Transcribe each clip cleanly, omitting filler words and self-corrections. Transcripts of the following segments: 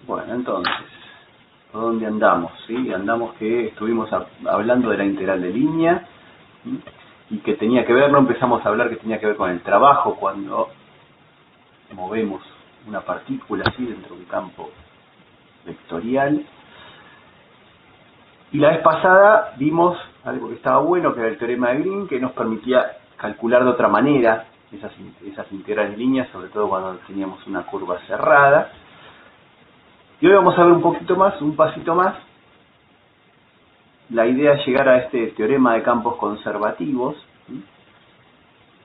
Bueno, entonces, ¿por dónde andamos? ¿Sí? Andamos que estuvimos hablando de la integral de línea, ¿sí? Y que tenía que ver, no empezamos a hablar que tenía que ver con el trabajo cuando movemos una partícula así dentro de un campo vectorial. Y la vez pasada vimos algo que estaba bueno, que era el teorema de Green, que nos permitía calcular de otra manera esas integrales de línea, sobre todo cuando teníamos una curva cerrada. Y hoy vamos a ver un poquito más, un pasito más. La idea es llegar a este teorema de campos conservativos, ¿sí?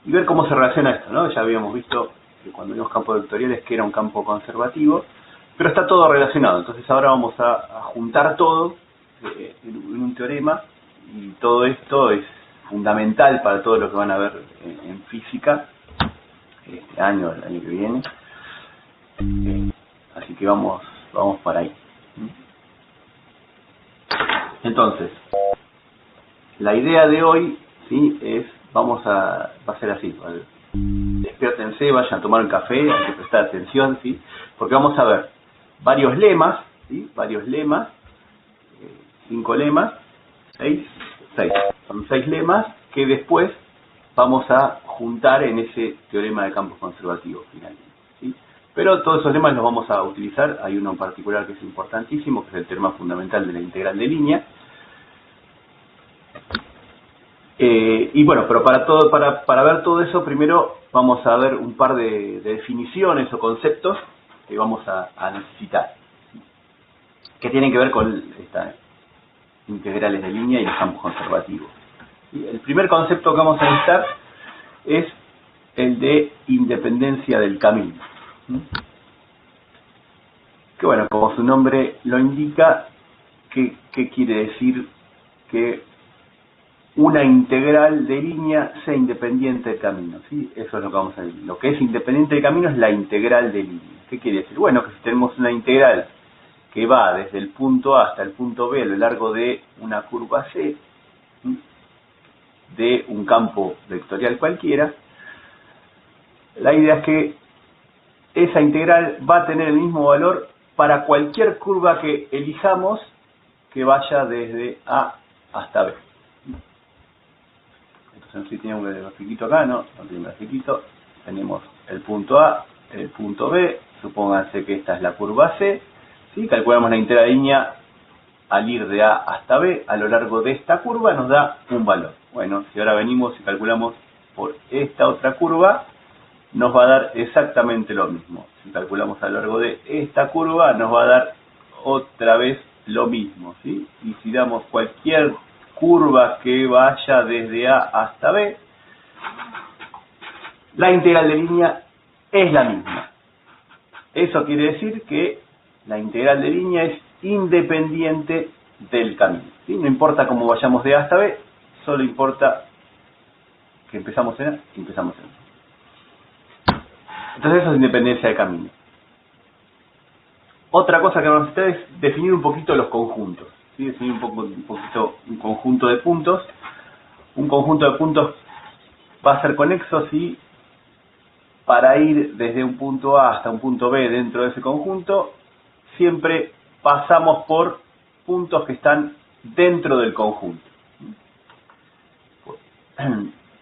Y ver cómo se relaciona esto, ¿no? Ya habíamos visto que cuando vimos campos vectoriales que era un campo conservativo, pero está todo relacionado. Entonces ahora vamos a juntar todo en un teorema, y todo esto es fundamental para todo lo que van a ver en física este año, el año que viene. Así que vamos para ahí. Entonces, la idea de hoy, ¿sí? Va a ser así. ¿Vale? Despiértense, vayan a tomar un café, hay que prestar atención, ¿sí? Porque vamos a ver varios lemas, ¿sí? Varios lemas, 5 lemas, 6. Son 6 lemas que después vamos a juntar en ese teorema de campos conservativos finalmente, ¿sí? Pero todos esos lemas los vamos a utilizar. Hay uno en particular que es importantísimo, que es el teorema fundamental de la integral de línea. Y bueno, pero para ver todo eso, primero vamos a ver un par de definiciones o conceptos que vamos a necesitar, que tienen que ver con estas integrales de línea y los campos conservativos. Y el primer concepto que vamos a necesitar es el de independencia del camino. Que bueno, como su nombre lo indica, ¿qué quiere decir? Que una integral de línea sea independiente del camino, ¿sí? Eso es lo que vamos a ver. Lo que es independiente del camino es la integral de línea. ¿Qué quiere decir? Bueno, que si tenemos una integral que va desde el punto A hasta el punto B a lo largo de una curva C, ¿sí? De un campo vectorial cualquiera, la idea es que esa integral va a tener el mismo valor para cualquier curva que elijamos que vaya desde A hasta B. Entonces, si tenemos un grafiquito acá, no tiene un grafiquito, tenemos el punto A, el punto B, supónganse que esta es la curva C, ¿sí? Calculamos la integral de línea al ir de A hasta B, a lo largo de esta curva nos da un valor. Bueno, si ahora venimos y calculamos por esta otra curva, nos va a dar exactamente lo mismo. Si calculamos a lo largo de esta curva, nos va a dar otra vez lo mismo, ¿sí? Y si damos cualquier curva que vaya desde A hasta B, la integral de línea es la misma. Eso quiere decir que la integral de línea es independiente del camino, ¿sí? No importa cómo vayamos de A hasta B, solo importa que empezamos en A y empezamos en B. Entonces eso es independencia de camino. Otra cosa que vamos a hacer es definir un poquito los conjuntos, ¿sí? Definir un poquito un conjunto de puntos. Un conjunto de puntos va a ser conexo si para ir desde un punto A hasta un punto B dentro de ese conjunto siempre pasamos por puntos que están dentro del conjunto.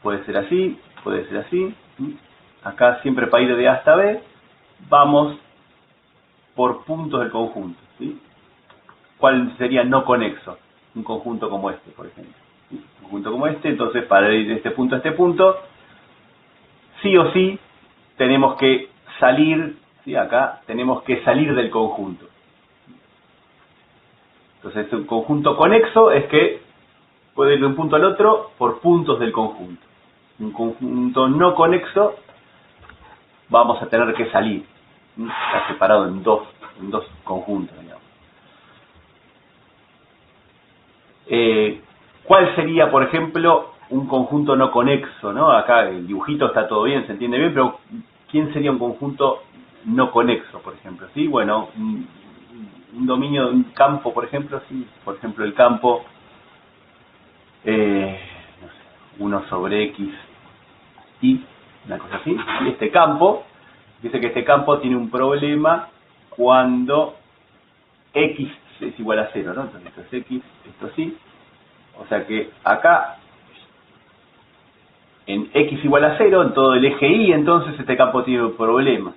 Puede ser así, puede ser así. Acá siempre para ir de A hasta B vamos por puntos del conjunto, ¿sí? ¿Cuál sería no conexo? Un conjunto como este, por ejemplo, ¿sí? Un conjunto como este, entonces para ir de este punto a este punto, sí o sí tenemos que salir, ¿sí? Acá tenemos que salir del conjunto. Entonces un conjunto conexo es que puede ir de un punto al otro por puntos del conjunto. Un conjunto no conexo vamos a tener que salir. Está separado en dos conjuntos, digamos. ¿Cuál sería, por ejemplo, un conjunto no conexo, ¿no? Acá el dibujito está todo bien, se entiende bien, pero ¿quién sería un conjunto no conexo, por ejemplo? ¿Sí? Bueno, un dominio de un campo, por ejemplo, sí, por ejemplo el campo 1 sobre x y una cosa así, y este campo, dice que este campo tiene un problema cuando X es igual a 0, ¿no? Entonces esto es X, esto sí. O sea que acá, en X igual a 0, en todo el eje Y, entonces este campo tiene un problema.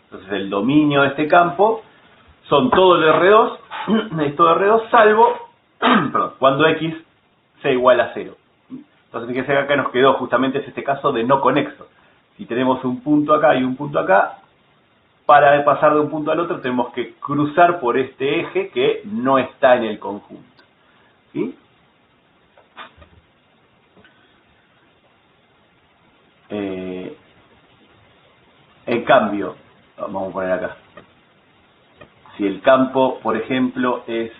Entonces el dominio de este campo son todo el R2, es todo R2, salvo perdón, cuando X sea igual a 0. Entonces fíjense que acá nos quedó justamente este caso de no conexo. Si tenemos un punto acá y un punto acá, para pasar de un punto al otro tenemos que cruzar por este eje que no está en el conjunto. ¿Sí? En cambio, vamos a poner acá, si el campo, por ejemplo, es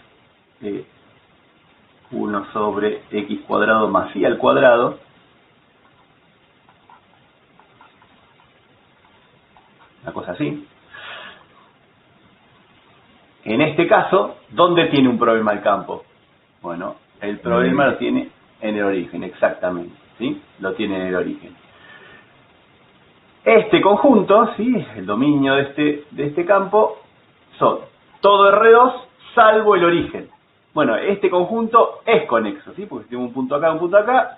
1 sobre x cuadrado más y al cuadrado, una cosa así. En este caso, ¿dónde tiene un problema el campo? Bueno, el problema lo tiene en el origen, exactamente, ¿sí? Lo tiene en el origen. Este conjunto, ¿sí? El dominio de este campo, son todo R2 salvo el origen. Bueno, este conjunto es conexo, ¿sí? Porque si tengo un punto acá,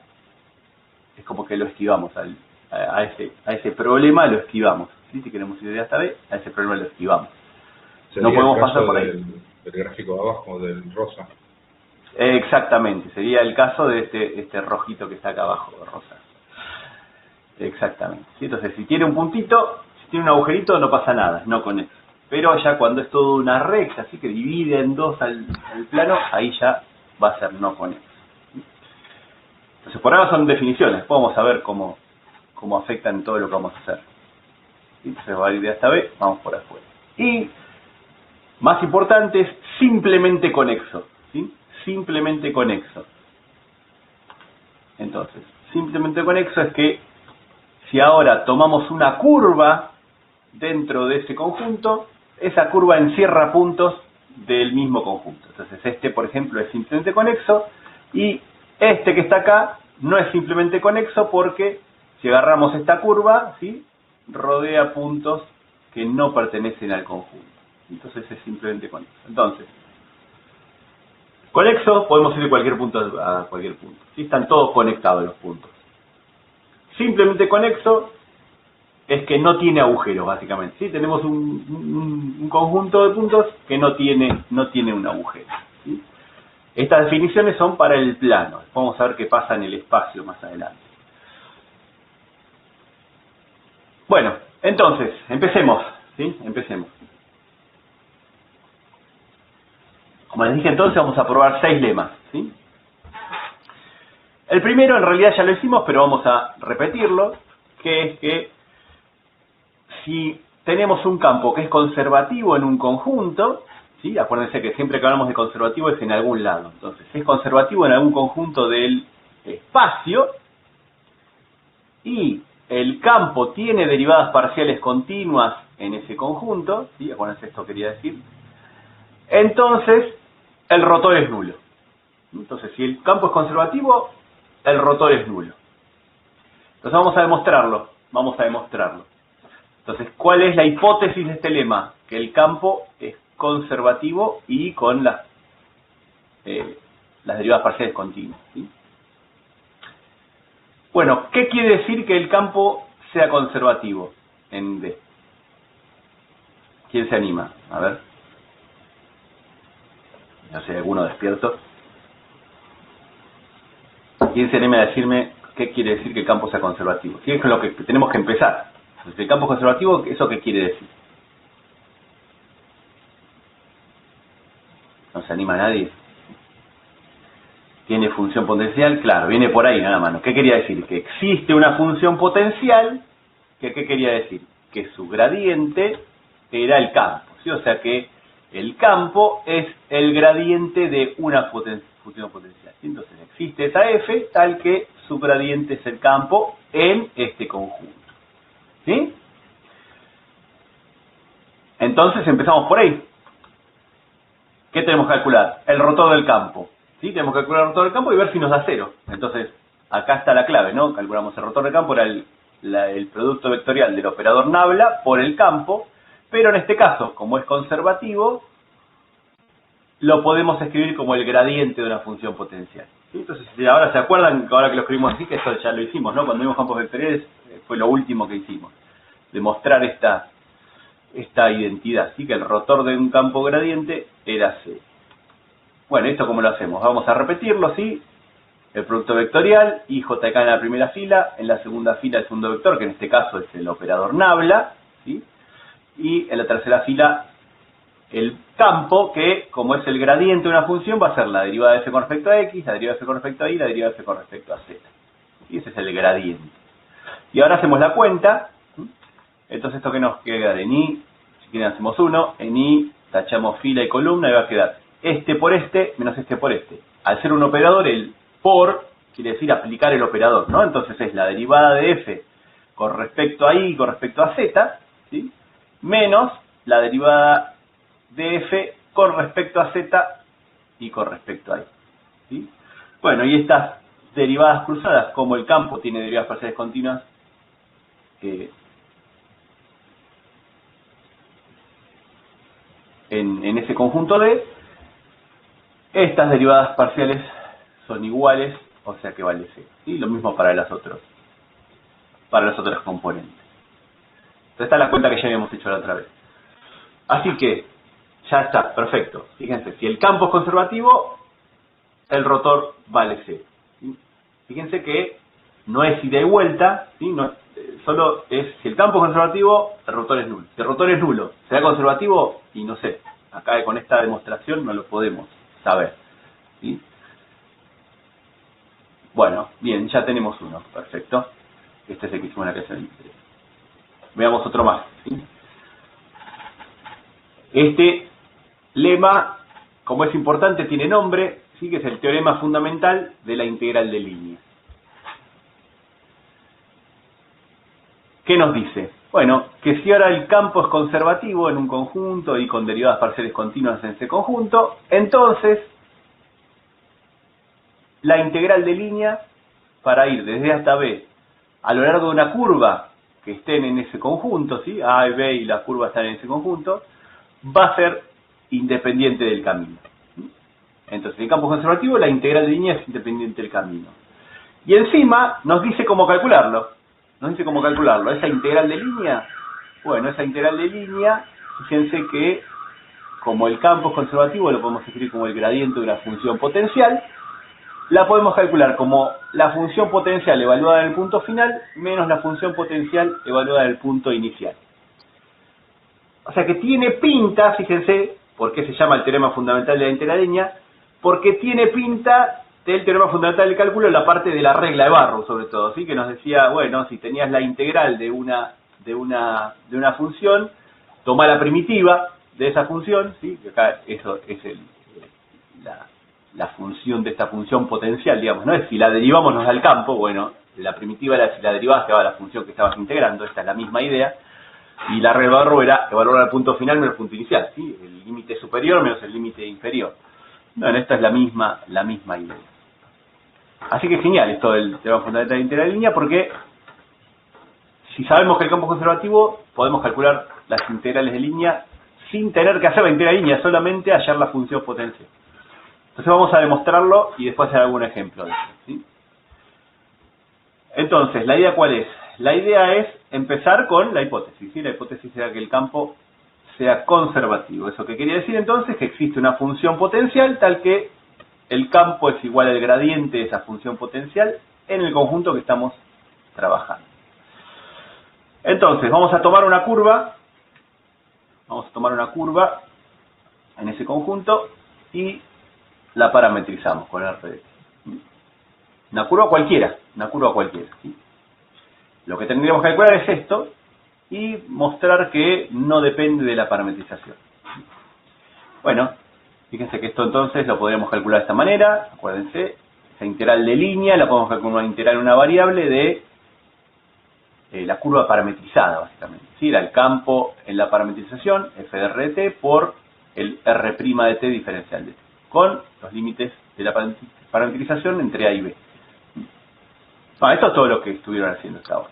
es como que lo esquivamos a ese problema, lo esquivamos, ¿sí? Si queremos ir de A hasta B, a ese problema lo esquivamos. Sería no podemos el caso pasar por ahí. del gráfico de abajo, del rosa. Exactamente, sería el caso de este rojito que está acá abajo, rosa. Exactamente, ¿sí? Entonces, si tiene un puntito, si tiene un agujerito, no pasa nada, no conexo. Pero ya cuando es toda una recta, así que divide en dos al plano, ahí ya va a ser no conexo. Entonces, por ahora son definiciones, después vamos a ver cómo afectan todo lo que vamos a hacer. ¿Sí? Entonces va a ir de A hasta B, vamos por afuera. Y, más importante, es simplemente conexo. ¿Sí? Simplemente conexo. Entonces, simplemente conexo es que si ahora tomamos una curva dentro de ese conjunto, esa curva encierra puntos del mismo conjunto. Entonces este, por ejemplo, es simplemente conexo y este que está acá no es simplemente conexo porque si agarramos esta curva, ¿sí? Rodea puntos que no pertenecen al conjunto. Entonces es simplemente conexo. Entonces, conexo podemos ir de cualquier punto a cualquier punto. ¿Sí? Están todos conectados los puntos. Simplemente conexo es que no tiene agujero, básicamente. ¿Sí? Tenemos un conjunto de puntos que no tiene un agujero. ¿Sí? Estas definiciones son para el plano. Vamos a ver qué pasa en el espacio más adelante. Bueno, entonces, empecemos. ¿Sí? Empecemos. Como les dije entonces, vamos a probar 6 lemas. ¿Sí? El primero en realidad ya lo hicimos, pero vamos a repetirlo, que es que si tenemos un campo que es conservativo en un conjunto, ¿sí? Acuérdense que siempre que hablamos de conservativo es en algún lado. Entonces, es conservativo en algún conjunto del espacio y el campo tiene derivadas parciales continuas en ese conjunto, ¿sí? Acuérdense, esto quería decir. Entonces, el rotor es nulo. Entonces, si el campo es conservativo, el rotor es nulo. Entonces vamos a demostrarlo. Entonces, ¿cuál es la hipótesis de este lema? Que el campo es conservativo y con las derivadas parciales continuas. ¿Sí? Bueno, ¿qué quiere decir que el campo sea conservativo en D? ¿Quién se anima? A ver. No sé, alguno despierto. ¿Quién se anima a decirme qué quiere decir que el campo sea conservativo? ¿Qué es lo que tenemos que empezar? Entonces, el campo es conservativo, ¿eso qué quiere decir? ¿No se anima nadie? ¿Tiene función potencial? Claro, viene por ahí nada más. ¿Qué quería decir? Que existe una función potencial, que ¿qué quería decir? Que su gradiente era el campo, ¿sí? O sea que el campo es el gradiente de una función potencial. ¿Sí? Entonces existe esa f tal que su gradiente es el campo en este conjunto. ¿Sí? Entonces empezamos por ahí. ¿Qué tenemos que calcular? El rotor del campo. ¿Sí? Tenemos que calcular el rotor del campo y ver si nos da 0. Entonces, acá está la clave, ¿no? Calculamos el rotor del campo, era el producto vectorial del operador nabla por el campo, pero en este caso, como es conservativo, lo podemos escribir como el gradiente de una función potencial. ¿Sí? Entonces, si ahora se acuerdan, ahora que lo escribimos así, que eso ya lo hicimos, ¿no? Cuando vimos campos vectoriales, fue lo último que hicimos. Demostrar esta identidad, ¿sí? Que el rotor de un campo gradiente era C. Bueno, ¿esto cómo lo hacemos? Vamos a repetirlo, ¿sí? El producto vectorial, IJK en la primera fila, en la segunda fila el segundo vector, que en este caso es el operador nabla, ¿sí? Y en la tercera fila el campo, que como es el gradiente de una función, va a ser la derivada de f con respecto a x, la derivada de f con respecto a y, la derivada de f con respecto a z. Y ese es el gradiente. Y ahora hacemos la cuenta. Entonces esto que nos queda en i, si quieren hacemos 1, en i tachamos fila y columna y va a quedar este por este menos este por este. Al ser un operador, el por quiere decir aplicar el operador, ¿no? Entonces es la derivada de f con respecto a y y con respecto a z, ¿sí? Menos la derivada de f con respecto a z y con respecto a y, ¿sí? Bueno, y estas derivadas cruzadas, como el campo tiene derivadas parciales continuas, en ese conjunto D, estas derivadas parciales son iguales, o sea que vale C. ¿Sí? Lo mismo para los otros componentes. Entonces esta es la cuenta que ya habíamos hecho la otra vez. Así que, ya está, perfecto. Fíjense, si el campo es conservativo, el rotor vale C. ¿Sí? Fíjense que no es ida y vuelta, ¿sí? No, solo es, si el campo es conservativo, el rotor es nulo. Si el rotor es nulo, ¿será conservativo? Y no sé, acá con esta demostración no lo podemos saber, ¿sí? Bueno, bien, ya tenemos uno, perfecto. Este es el que hicimos en la clase 23. Veamos otro más, ¿sí? Este lema, como es importante, tiene nombre, ¿sí? Que es el teorema fundamental de la integral de línea. ¿Qué nos dice? Bueno, que si ahora el campo es conservativo en un conjunto y con derivadas parciales continuas en ese conjunto, entonces la integral de línea para ir desde A hasta B a lo largo de una curva que estén en ese conjunto, ¿sí? A y B y la curva están en ese conjunto, va a ser independiente del camino. Entonces, en el campo conservativo la integral de línea es independiente del camino. Y encima nos dice cómo calcularlo. Esa integral de línea, bueno, esa integral de línea, fíjense que como el campo es conservativo, lo podemos escribir como el gradiente de una función potencial, la podemos calcular como la función potencial evaluada en el punto final menos la función potencial evaluada en el punto inicial. O sea que tiene pinta, fíjense, ¿por qué se llama el teorema fundamental de la integral de línea? Porque tiene pinta del teorema fundamental del cálculo la parte de la regla de Barrow, sobre todo, ¿sí? Que nos decía, bueno, si tenías la integral de una función, toma la primitiva de esa función, ¿sí? Que acá eso es la función de esta función potencial, digamos, ¿no? Es si la derivamos nos da el campo, bueno, la primitiva era si la derivabas te daba la función que estabas integrando, esta es la misma idea, y la regla de Barrow era evaluar el punto final menos el punto inicial, ¿sí? El límite superior menos el límite inferior. Bueno, esta es la misma idea. Así que genial esto del teorema fundamental de la integral de línea, porque si sabemos que el campo es conservativo, podemos calcular las integrales de línea sin tener que hacer la integral de línea, solamente hallar la función potencial. Entonces vamos a demostrarlo y después hacer algún ejemplo de eso, ¿sí? Entonces, ¿la idea cuál es? La idea es empezar con la hipótesis, ¿sí? La hipótesis era que el campo sea conservativo. ¿Eso qué quería decir entonces? Que existe una función potencial tal que el campo es igual al gradiente de esa función potencial en el conjunto que estamos trabajando. Entonces, vamos a tomar una curva en ese conjunto y la parametrizamos con R. Una curva cualquiera, ¿sí? Lo que tendríamos que calcular es esto y mostrar que no depende de la parametrización. Bueno, fíjense que esto entonces lo podríamos calcular de esta manera. Acuérdense, esa integral de línea la podemos calcular una integral en una variable de la curva parametrizada, básicamente. ¿Sí? Era el campo en la parametrización, f de r de t, por el r' de t diferencial de t, con los límites de la parametrización entre a y b. Bueno, esto es todo lo que estuvieron haciendo hasta ahora.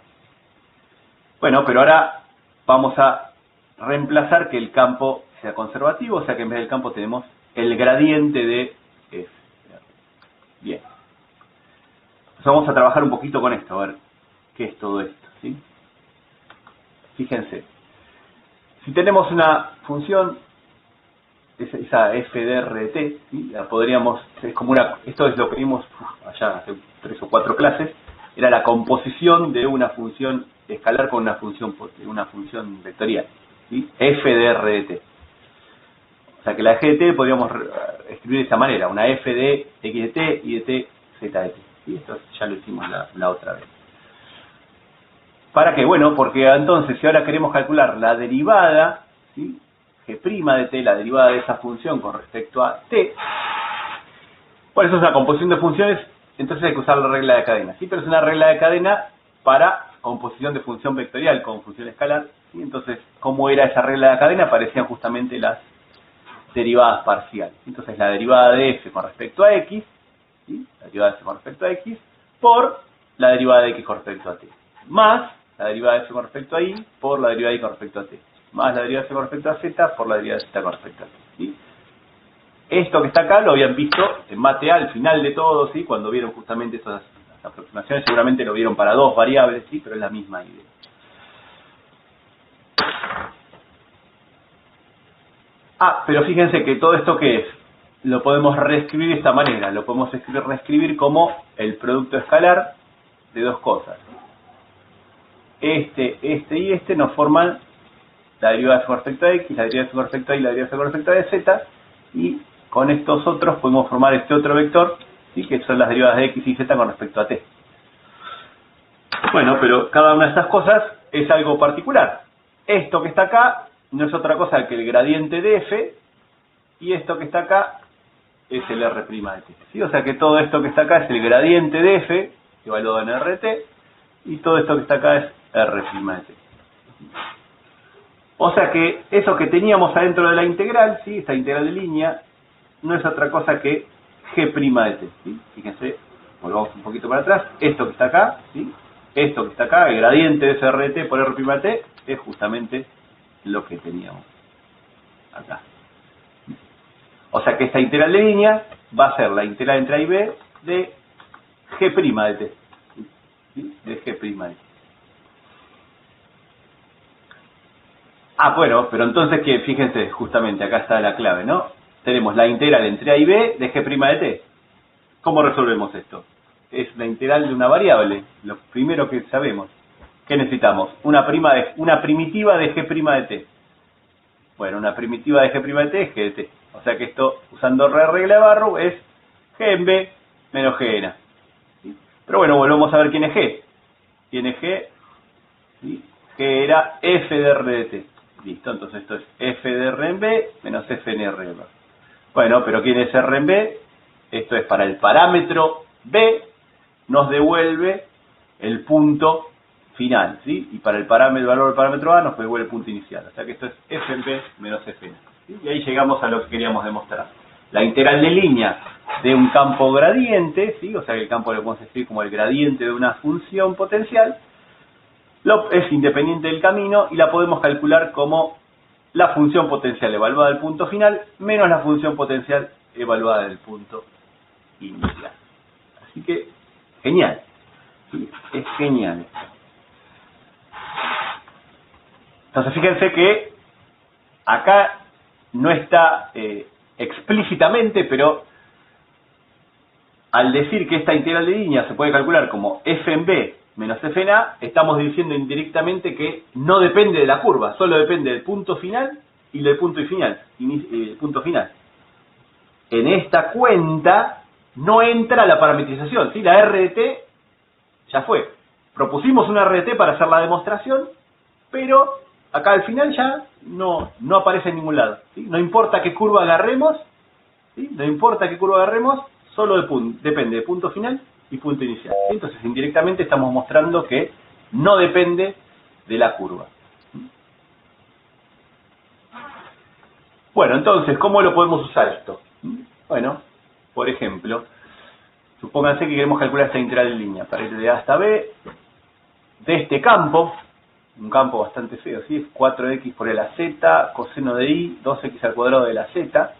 Bueno, pero ahora vamos a reemplazar que el campo sea conservativo, o sea que en vez del campo tenemos el gradiente de f. Bien. Entonces vamos a trabajar un poquito con esto, a ver qué es todo esto, ¿sí? Fíjense, si tenemos una función, esa f de rt, ¿sí? La podríamos, es como una, esto es lo que vimos allá hace 3 o 4 clases, era la composición de una función escalar con una función vectorial, ¿sí? F de rt. O sea que la g de t podríamos escribir de esta manera, una f de x de t y de t z de t. ¿Sí? Esto ya lo hicimos la otra vez. ¿Para qué? Bueno, porque entonces si ahora queremos calcular la derivada, ¿sí? G' de t, la derivada de esa función con respecto a t, bueno, eso es una composición de funciones, entonces hay que usar la regla de cadena, ¿sí? Pero es una regla de cadena para composición de función vectorial con función escalar, ¿sí? Entonces, ¿cómo era esa regla de cadena? Aparecían justamente las derivadas parciales. Entonces, la derivada de f con respecto a x, ¿sí? La derivada de f con respecto a x, por la derivada de x con respecto a t, más la derivada de f con respecto a y por la derivada de y con respecto a t, más la derivada de f con respecto a z por la derivada de z con respecto a t, ¿sí? Esto que está acá lo habían visto en mate A al final de todo, ¿sí? Cuando vieron justamente estas aproximaciones, seguramente lo vieron para 2 variables, ¿sí? Pero es la misma idea. Pero fíjense que todo esto que es, lo podemos reescribir de esta manera, lo podemos reescribir como el producto escalar de dos cosas. Este y este nos forman la derivada de f con respecto a x, la derivada de f con respecto a y, la derivada de f con respecto a z, y con estos otros podemos formar este otro vector, ¿sí? Que son las derivadas de x y z con respecto a t. Bueno, pero cada una de estas cosas es algo particular. Esto que está acá no es otra cosa que el gradiente de f, y esto que está acá es el r' de t, ¿sí? O sea que todo esto que está acá es el gradiente de f, evaluado en rt, y todo esto que está acá es r' de t. O sea que eso que teníamos adentro de la integral, ¿sí? Esta integral de línea, no es otra cosa que g' de t, ¿sí? Fíjense, volvamos un poquito para atrás, esto que está acá, ¿sí? Esto que está acá, el gradiente de ese rt por r' de t, es justamente lo que teníamos acá. O sea que esta integral de línea va a ser la integral entre a y b de g' de t, ¿sí? De g' de t. Bueno, pero entonces que fíjense, justamente acá está la clave, ¿no? Tenemos la integral entre a y b de g' de t. ¿Cómo resolvemos esto? Es la integral de una variable, lo primero que sabemos. ¿Qué necesitamos? Una primitiva de g' de t. Bueno, una primitiva de g' de t es g de t. O sea que esto, usando la regla de Barrow, es g en b menos g en a. ¿Sí? Pero bueno, volvemos a ver quién es g. ¿Quién es g? ¿Sí? G era f de r de t. Listo, entonces esto es f de r en b menos f en r en b. Bueno, pero ¿quién es r en b? Esto es para el parámetro b, nos devuelve el punto final, ¿sí? Y para el valor del parámetro a nos devuelve el punto inicial. O sea que esto es f en b menos f en a. ¿Sí? Y ahí llegamos a lo que queríamos demostrar. La integral de línea de un campo gradiente, ¿sí? O sea que el campo lo podemos escribir como el gradiente de una función potencial, es independiente del camino y la podemos calcular como la función potencial evaluada del punto final menos la función potencial evaluada del punto inicial. Así que, genial. ¿Sí? Es genial. Entonces fíjense que acá no está explícitamente, pero al decir que esta integral de línea se puede calcular como f en b menos f en a, estamos diciendo indirectamente que no depende de la curva, solo depende del punto final y del punto final. En esta cuenta no entra la parametrización, ¿sí? La r de t ya fue. Propusimos una r de t para hacer la demostración, pero acá al final ya no aparece en ningún lado, ¿sí? No importa qué curva agarremos, ¿sí? No importa qué curva agarremos, solo depende de punto final y punto inicial. Entonces, indirectamente estamos mostrando que no depende de la curva. Bueno, entonces, ¿cómo lo podemos usar esto? Bueno, por ejemplo, supónganse que queremos calcular esta integral de línea para ir de A hasta B de este campo, un campo bastante feo, ¿sí? Es 4x por la z, coseno de i, 2x al cuadrado de la z,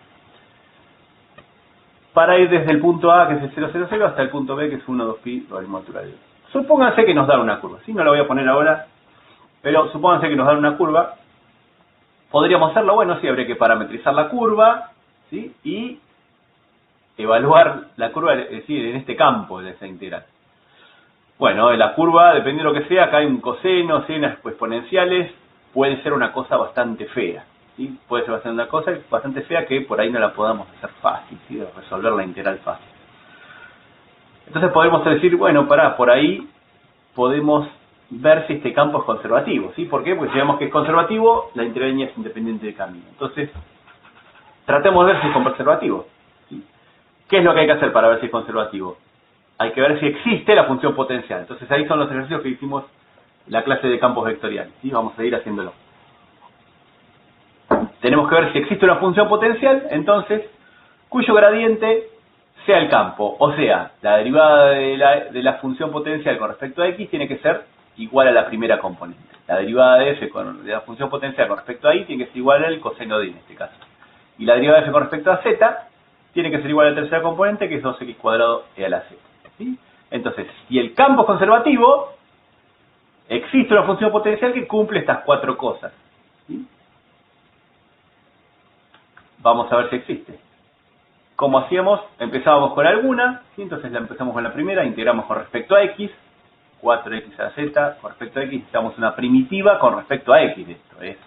para ir desde el punto A, que es el 0, 0, 0, hasta el punto B, que es 1, 2pi, logaritmo natural de 2. Supónganse que nos dan una curva, ¿sí? No la voy a poner ahora, pero supónganse que nos dan una curva. Podríamos hacerlo, bueno, sí, habría que parametrizar la curva, ¿sí? Y evaluar la curva, es decir, en este campo de esa integral. Bueno, la curva, dependiendo de lo que sea, acá hay un coseno, ¿sí? Unas exponenciales, puede ser una cosa bastante fea, ¿sí? Puede ser una cosa bastante fea que por ahí no la podamos hacer fácil, ¿sí? Resolver la integral fácil. Entonces podemos decir, bueno, por ahí podemos ver si este campo es conservativo, ¿sí? ¿Por qué? Porque si vemos que es conservativo, la integral es independiente de camino. Entonces, tratemos de ver si es conservativo, ¿sí? ¿Qué es lo que hay que hacer para ver si es conservativo? Hay que ver si existe la función potencial. Entonces ahí son los ejercicios que hicimos en la clase de campos vectoriales, ¿sí? Vamos a ir haciéndolo. Tenemos que ver si existe una función potencial, entonces, cuyo gradiente sea el campo. O sea, la derivada de la función potencial con respecto a x tiene que ser igual a la primera componente. La derivada de f de la función potencial con respecto a y tiene que ser igual al coseno de y en este caso. Y la derivada de f con respecto a z tiene que ser igual a la tercera componente, que es 2x cuadrado e a la z. ¿Sí? Entonces, si el campo es conservativo, existe una función potencial que cumple estas cuatro cosas, ¿sí? Vamos a ver si existe. ¿Cómo hacíamos? Empezábamos con alguna, ¿sí? Entonces la empezamos con la primera, integramos con respecto a x, 4x a la z, con respecto a x necesitamos una primitiva con respecto a x, esto es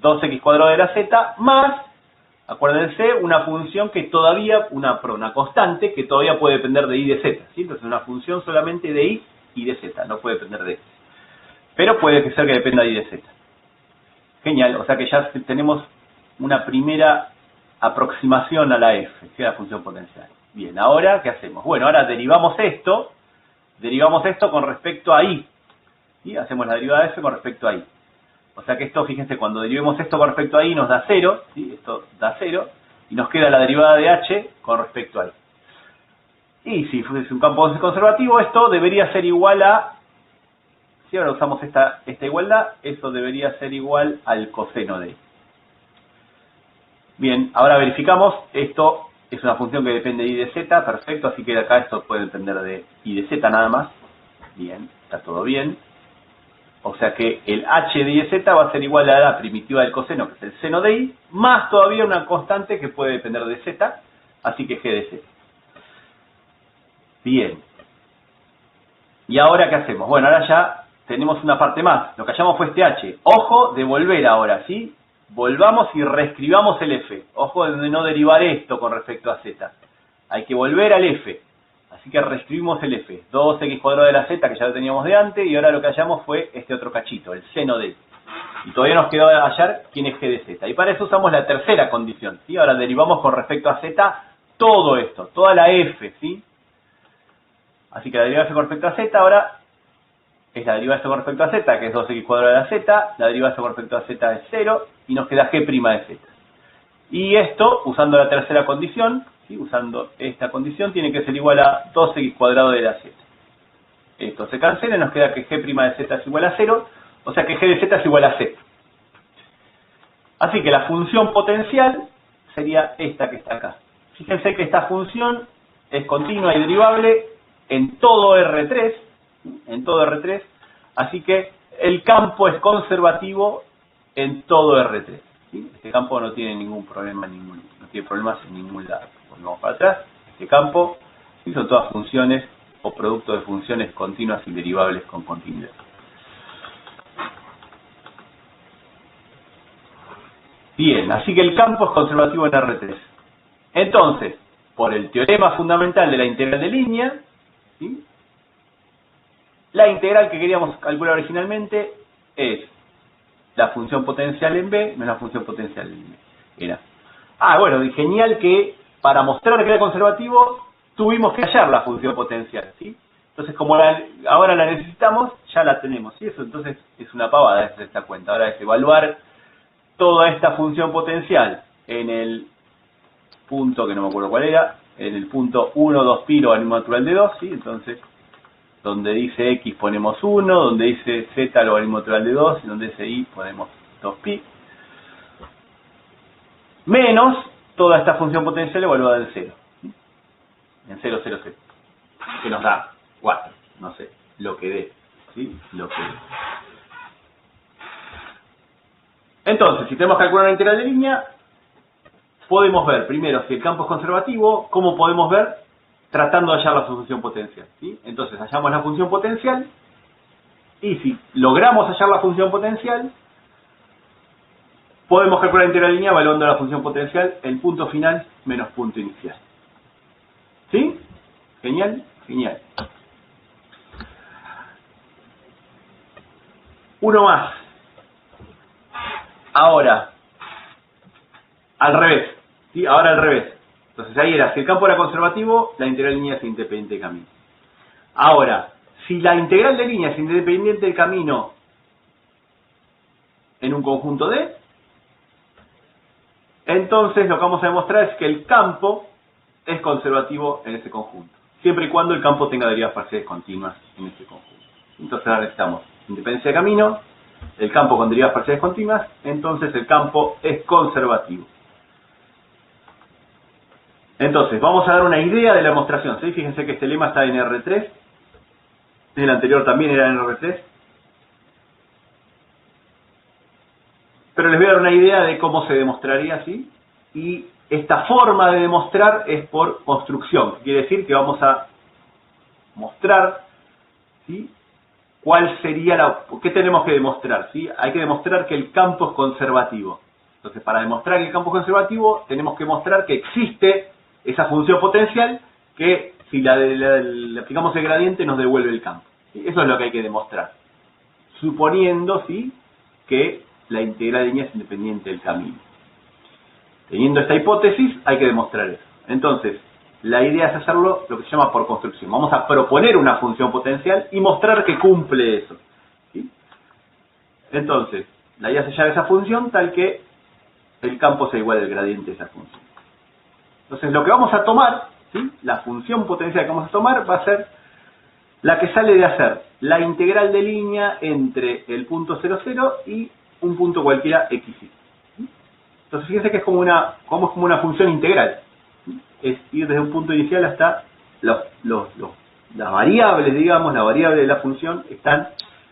2x cuadrado de la z, más, acuérdense, una función que todavía, una constante que todavía puede depender de y de z, ¿sí? Entonces una función solamente de y de z, no puede depender de x. Pero puede ser que dependa de y de z. Genial, o sea que ya tenemos una primera aproximación a la f, que es la función potencial. Bien, ahora, ¿qué hacemos? Bueno, ahora derivamos esto con respecto a y. ¿Sí? Hacemos la derivada de f con respecto a y. O sea que esto, fíjense, cuando derivemos esto con respecto a y nos da 0, ¿sí? Esto da 0, y nos queda la derivada de h con respecto a y. Y si fuese un campo conservativo, esto debería ser igual a, si ahora usamos esta igualdad, eso debería ser igual al coseno de y. Bien, ahora verificamos, esto es una función que depende de y de z, perfecto, así que acá esto puede depender de y de z nada más. Bien, está todo bien. O sea que el h de y de z va a ser igual a la primitiva del coseno, que es el seno de y, más todavía una constante que puede depender de z, así que g de z. Bien. ¿Y ahora qué hacemos? Bueno, ahora ya tenemos una parte más. Lo que hallamos fue este h. Ojo de volver ahora, ¿sí? Volvamos y reescribamos el f. Ojo de no derivar esto con respecto a z. Hay que volver al f. Así que reescribimos el f. 2x cuadrado de la z, que ya lo teníamos de antes, y ahora lo que hallamos fue este otro cachito, el seno de y. Y todavía nos quedó hallar quién es g de z. Y para eso usamos la tercera condición, ¿sí? Ahora derivamos con respecto a z todo esto, toda la f, ¿sí? Así que la derivada de f con respecto a z ahora es la derivada de f con respecto a z, que es 2x cuadrado de la z, la derivada de f con respecto a z es 0, y nos queda g' de z. Y esto, usando la tercera condición, ¿sí? Usando esta condición, tiene que ser igual a 2x cuadrado de la z. Esto se cancela y nos queda que g' de z es igual a 0, o sea que g de z es igual a z. Así que la función potencial sería esta que está acá. Fíjense que esta función es continua y derivable en todo R3, así que el campo es conservativo en todo R3. ¿Sí? Este campo no tiene ningún problema, no tiene problemas en ningún lado. Volvemos para atrás, este campo, ¿sí? Son todas funciones o productos de funciones continuas y derivables con continuidad. Bien, así que el campo es conservativo en R3. Entonces, por el teorema fundamental de la integral de línea, ¿sí? La integral que queríamos calcular originalmente es la función potencial en B menos la función potencial en B. Era. Bueno, genial que para mostrar que era conservativo tuvimos que hallar la función potencial, ¿sí? Entonces, como ahora la necesitamos, ya la tenemos, ¿sí? Eso entonces es una pavada hacer esta cuenta. Ahora es evaluar toda esta función potencial en el punto, que no me acuerdo cuál era, en el punto 1, 2 pi logaritmo natural de 2, ¿sí? Entonces, donde dice X ponemos 1, donde dice Z logaritmo natural de 2, y donde dice Y ponemos 2pi, menos toda esta función potencial evaluada en 0, ¿sí? En 0, 0, 0, que nos da 4, no sé, lo que dé, ¿sí? Lo que dé. Entonces, si tenemos que calcular una integral de línea, podemos ver primero si el campo es conservativo. ¿Cómo podemos ver? Tratando de hallar la función potencial, ¿sí? Entonces hallamos la función potencial, y si logramos hallar la función potencial, podemos calcular la integral de línea evaluando la función potencial el punto final menos punto inicial. ¿Sí? Genial, genial. Uno más. Ahora, al revés, ¿sí? Ahora al revés. Entonces ahí era, si el campo era conservativo, la integral de línea es independiente del camino. Ahora, si la integral de línea es independiente del camino en un conjunto D, entonces lo que vamos a demostrar es que el campo es conservativo en ese conjunto, siempre y cuando el campo tenga derivadas parciales continuas en ese conjunto. Entonces ahora necesitamos independencia de camino, el campo con derivadas parciales continuas, entonces el campo es conservativo. Entonces, vamos a dar una idea de la demostración, ¿sí? Fíjense que este lema está en R3, el anterior también era en R3, pero les voy a dar una idea de cómo se demostraría así, y esta forma de demostrar es por construcción, quiere decir que vamos a mostrar, ¿sí?, cuál sería ¿qué tenemos que demostrar? ¿Sí? Hay que demostrar que el campo es conservativo. Entonces, para demostrar que el campo es conservativo, tenemos que mostrar que existe esa función potencial que, si le aplicamos el gradiente, nos devuelve el campo. ¿Sí? Eso es lo que hay que demostrar. Suponiendo, ¿sí?, que la integral de línea es independiente del camino. Teniendo esta hipótesis, hay que demostrar eso. Entonces, la idea es hacerlo lo que se llama por construcción. Vamos a proponer una función potencial y mostrar que cumple eso, ¿sí? Entonces, la idea es hallar esa función tal que el campo sea igual al gradiente de esa función. Entonces, lo que vamos a tomar, ¿sí?, la función potencial que vamos a tomar va a ser la que sale de hacer la integral de línea entre el punto 0, 0 y un punto cualquiera x. ¿Sí? Entonces, fíjense que es como una función integral. Es ir desde un punto inicial hasta las variables, digamos, la variable de la función están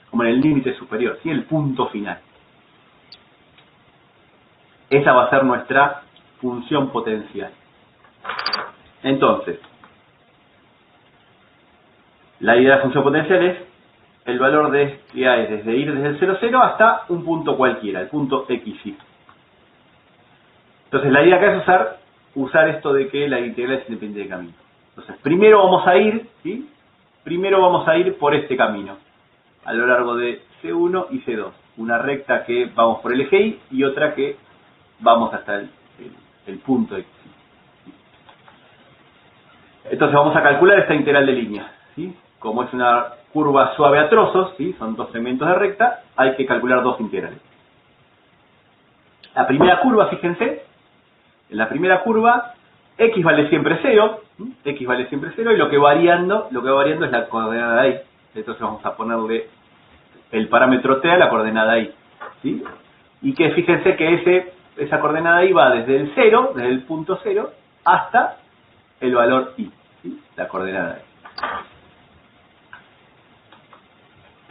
como en el límite superior, ¿sí?, el punto final. Esa va a ser nuestra función potencial. Entonces, la idea de la función potencial es el valor que hay desde ir desde el 0, 0 hasta un punto cualquiera, el punto xy. Entonces, la idea acá es usar esto de que la integral es independiente del camino. Entonces, primero vamos a ir, ¿sí?, primero vamos a ir por este camino, a lo largo de C1 y C2. Una recta que vamos por el eje Y y otra que vamos hasta el punto X. Entonces vamos a calcular esta integral de línea, ¿sí? Como es una curva suave a trozos, ¿sí?, son dos segmentos de recta, hay que calcular dos integrales. La primera curva, fíjense, en la primera curva, x vale siempre 0, ¿sí?, x vale siempre 0, y lo que va variando es la coordenada y. Entonces vamos a ponerle el parámetro t a la coordenada y, ¿sí? Y que fíjense que esa coordenada y va desde el 0, desde el punto 0, hasta el valor y, ¿sí?, la coordenada y.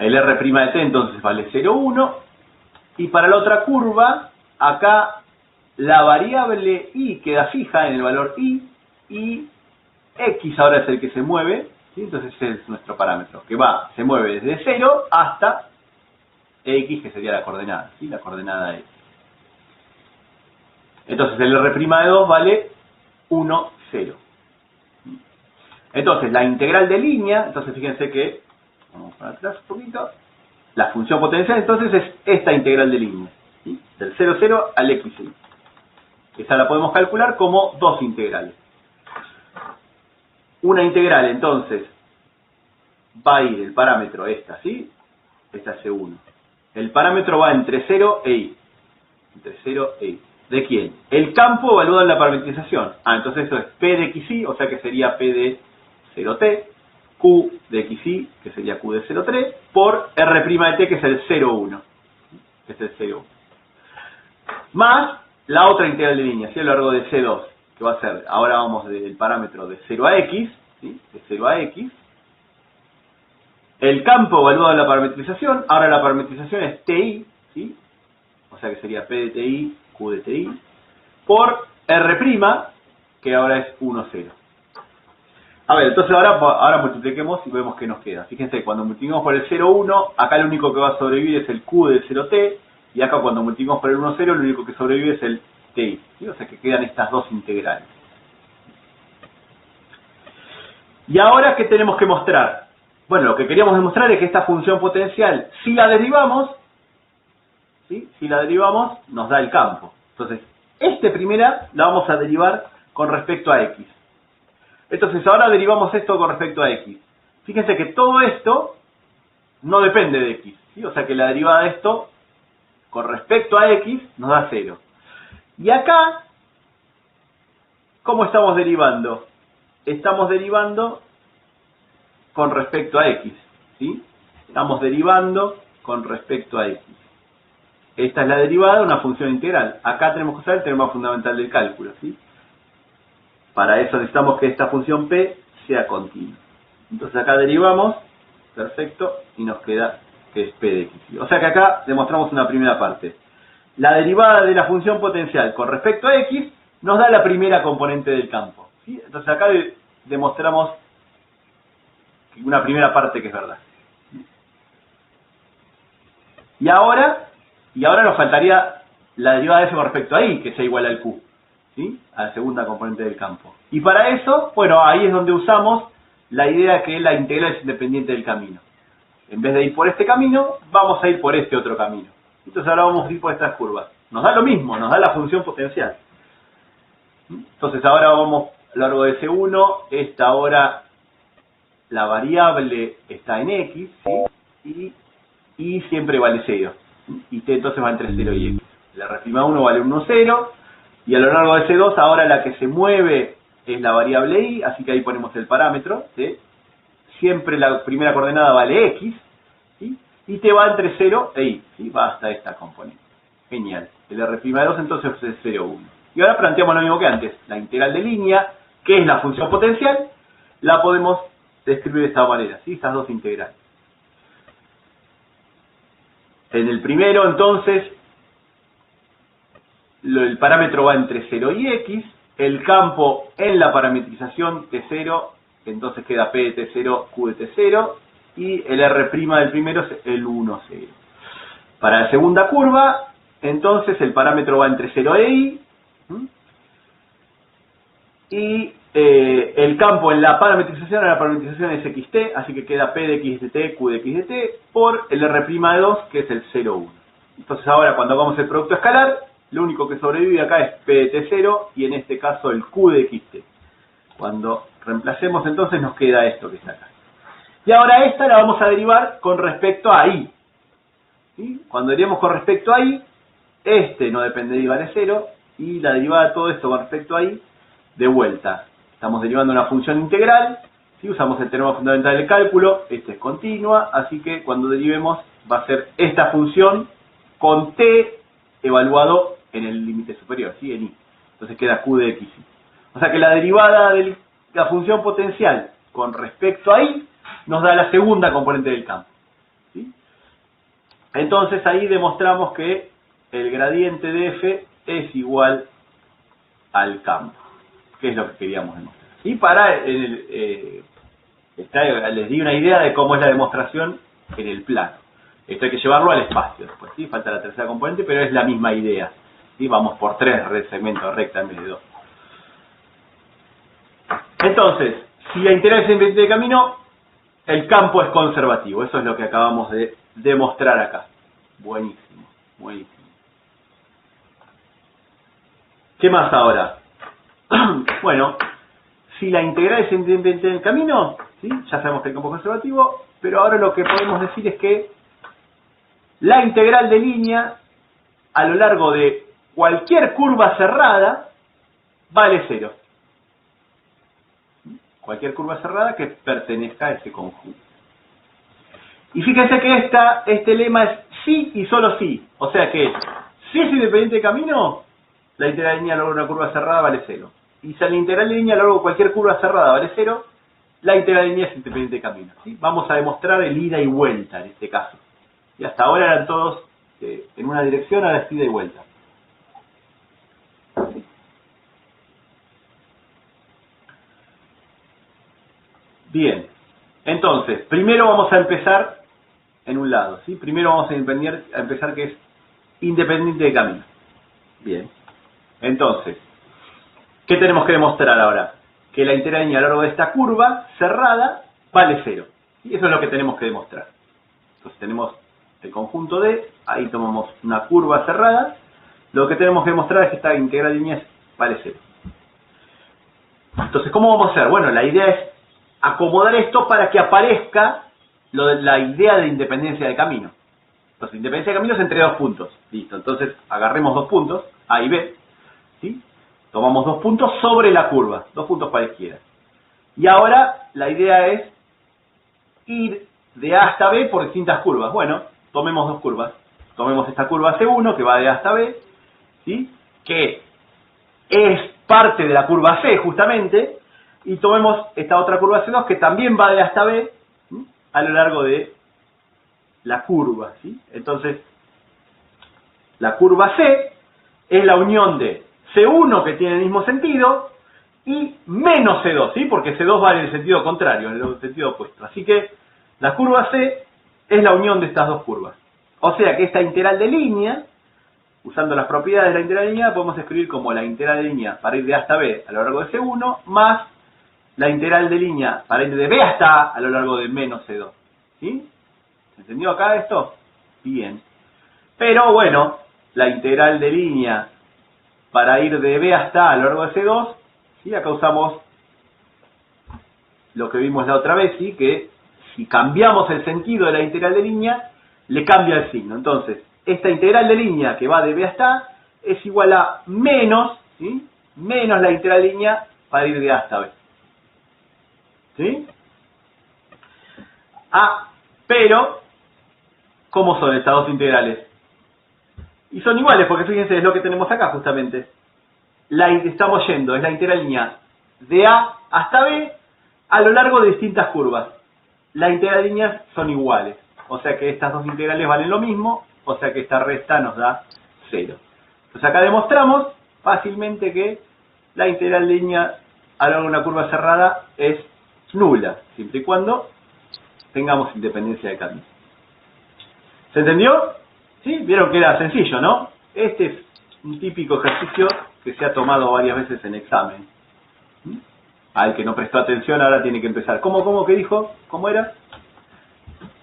El r' de t entonces vale 0, 1, y para la otra curva, acá la variable y queda fija en el valor y x ahora es el que se mueve, ¿sí? Entonces ese es nuestro parámetro, que se mueve desde 0 hasta x, que sería la coordenada, ¿sí?, la coordenada x. Entonces el r' de 2 vale 1, 0. Entonces la integral de línea, entonces fíjense que, vamos para atrás un poquito, la función potencial entonces es esta integral de línea, ¿sí?, del 0, 0 al x. Esa la podemos calcular como dos integrales. Una integral, entonces, va a ir el parámetro esta, ¿sí? Esta es C1. El parámetro va entre 0 e y. Entre 0 e y. ¿De quién? El campo evaluado en la parametrización. Entonces eso es P de xy, o sea que sería P de 0t, Q de xy, que sería Q de 0,3, por R' de t, que es el 0,1. Que es el 0,1. Más la otra integral de línea, ¿sí? A lo largo de C2, que va a ser, ahora vamos del parámetro de 0 a x, ¿sí? De 0 a x. El campo evaluado en la parametrización, ahora la parametrización es TI, ¿sí? O sea que sería P de TI, Q de TI, por R', que ahora es 1, 0. A ver, entonces ahora multipliquemos y vemos qué nos queda. Fíjense, cuando multiplicamos por el 0, 1, acá lo único que va a sobrevivir es el Q del 0t, y acá cuando multiplicamos por el 1, 0, lo único que sobrevive es el TI, ¿sí? O sea que quedan estas dos integrales. Y ahora, ¿qué tenemos que mostrar? Bueno, lo que queríamos demostrar es que esta función potencial, si la derivamos, ¿sí? Si la derivamos, nos da el campo. Entonces, primera la vamos a derivar con respecto a x. Entonces, ahora derivamos esto con respecto a x. Fíjense que todo esto no depende de x, ¿sí? O sea que la derivada de esto con respecto a x nos da 0. Y acá, ¿cómo estamos derivando? Estamos derivando con respecto a x, ¿sí? Estamos derivando con respecto a x. Esta es la derivada de una función integral. Acá tenemos que usar el teorema fundamental del cálculo, ¿sí? Para eso necesitamos que esta función p sea continua. Entonces acá derivamos, perfecto, y nos queda que es p de x. O sea que acá demostramos una primera parte. La derivada de la función potencial con respecto a x nos da la primera componente del campo, ¿sí? Entonces acá demostramos una primera parte que es verdad. Y ahora nos faltaría la derivada de eso con respecto a y, que sea igual al q, ¿sí? A la segunda componente del campo. Y para eso, bueno, ahí es donde usamos la idea que la integral es independiente del camino. En vez de ir por este camino, vamos a ir por este otro camino. Entonces ahora vamos a ir por estas curvas. Nos da lo mismo, nos da la función potencial. Entonces ahora vamos a lo largo de C1, esta ahora la variable está en x, ¿sí? Y siempre vale 0. Y t entonces va entre 0 y x. La R'1 vale 1, 0. Y a lo largo de C2 ahora la que se mueve es la variable y, así que ahí ponemos el parámetro, ¿sí? Siempre la primera coordenada vale x, ¿sí? Y t va entre 0 e y, ¿sí? Va hasta esta componente. Genial. El R'2 entonces es 0, 1. Y ahora planteamos lo mismo que antes. La integral de línea, que es la función potencial, la podemos describir de esta manera, ¿sí? Estas dos integrales. En el primero, entonces, el parámetro va entre 0 y x, el campo en la parametrización T0, entonces queda P de T0, Q de T0, y el R' del primero es el 1, 0. Para la segunda curva, entonces el parámetro va entre 0 e y, y el campo en la parametrización es xt, así que queda P de x de t, Q de x de t, por el R' de 2, que es el 0, 1. Entonces ahora cuando hagamos el producto escalar, lo único que sobrevive acá es P de t0 y en este caso el Q de xt. Cuando reemplacemos entonces nos queda esto que está acá. Y ahora esta la vamos a derivar con respecto a y. ¿Sí? Cuando derivamos con respecto a y, no depende de y vale 0, y la derivada de todo esto con respecto a y, de vuelta. Estamos derivando una función integral, ¿sí? Usamos el teorema fundamental del cálculo, esta es continua, así que cuando derivemos va a ser esta función con t evaluado en el límite superior, ¿sí? En y. Entonces queda q de x. O sea que la derivada de la función potencial con respecto a y nos da la segunda componente del campo, ¿sí? Entonces ahí demostramos que el gradiente de f es igual al campo, que es lo que queríamos demostrar. Y les di una idea de cómo es la demostración en el plano. Esto hay que llevarlo al espacio después, ¿sí? Falta la tercera componente, pero es la misma idea, ¿sí? Vamos por 3 segmentos recta en vez de 2. Entonces, si la integral es independiente de camino, el campo es conservativo. Eso es lo que acabamos de demostrar acá. Buenísimo, buenísimo. ¿Qué más ahora? Bueno, si la integral es independiente del camino, ¿sí? Ya sabemos que el campo es conservativo, pero ahora lo que podemos decir es que la integral de línea a lo largo de cualquier curva cerrada vale 0. cualquier curva cerrada que pertenezca a ese conjunto. Y fíjense que este lema es sí y solo sí. O sea que si es independiente de camino, la integral de línea a lo largo de una curva cerrada vale 0. Y si la integral de línea a lo largo de cualquier curva cerrada vale 0, la integral de línea es independiente de camino. ¿Sí? Vamos a demostrar el ida y vuelta en este caso. Y hasta ahora eran todos en una dirección, ahora es ida y vuelta. ¿Sí? Bien, entonces, primero vamos a empezar en un lado, ¿sí? Primero vamos a empezar que es independiente de camino. Bien, entonces, ¿qué tenemos que demostrar ahora? Que la integral de línea a lo largo de esta curva cerrada vale 0. ¿Sí? Eso es lo que tenemos que demostrar. Entonces tenemos el conjunto D, ahí tomamos una curva cerrada, lo que tenemos que demostrar es que esta integral de línea vale 0. Entonces, ¿cómo vamos a hacer? Bueno, la idea es acomodar esto para que aparezca la idea de independencia de camino. Entonces, independencia de camino es entre dos puntos. Listo, entonces agarremos dos puntos, A y B, ¿sí? Tomamos dos puntos sobre la curva, dos puntos cualesquiera. Y ahora la idea es ir de A hasta B por distintas curvas. Bueno, tomemos dos curvas. Tomemos esta curva C1 que va de A hasta B, ¿sí? Que es parte de la curva C justamente, y tomemos esta otra curva C2 que también va de A hasta B, ¿sí? A lo largo de la curva, ¿sí? Entonces, la curva C es la unión de C1 que tiene el mismo sentido y menos C2, ¿sí? Porque C2 va en el sentido contrario, en el sentido opuesto. Así que la curva C es la unión de estas dos curvas. O sea que esta integral de línea, usando las propiedades de la integral de línea, podemos escribir como la integral de línea para ir de A hasta B a lo largo de C1 más la integral de línea para ir de B hasta A lo largo de menos C2. ¿Sí? ¿Se entendió acá esto? Bien. Pero bueno, la integral de línea para ir de B hasta A lo largo de C2, ¿sí? Acá usamos lo que vimos la otra vez, ¿sí? Que si cambiamos el sentido de la integral de línea, le cambia el signo. Entonces, esta integral de línea que va de B hasta A es igual a menos, ¿sí? Menos la integral de línea para ir de A hasta B. ¿Sí? Ah, pero, ¿cómo son estas dos integrales? Y son iguales, porque fíjense, es lo que tenemos acá justamente. Estamos yendo, es la integral de línea de A hasta B a lo largo de distintas curvas. Las integrales de líneas son iguales, o sea que estas dos integrales valen lo mismo, o sea que esta resta nos da 0. Entonces acá demostramos fácilmente que la integral de línea a lo largo de una curva cerrada es nula, siempre y cuando tengamos independencia de camino. ¿Se entendió? ¿Sí? Vieron que era sencillo, ¿no? Este es un típico ejercicio que se ha tomado varias veces en examen. Al que no prestó atención ahora tiene que empezar. ¿Cómo que dijo? ¿Cómo era?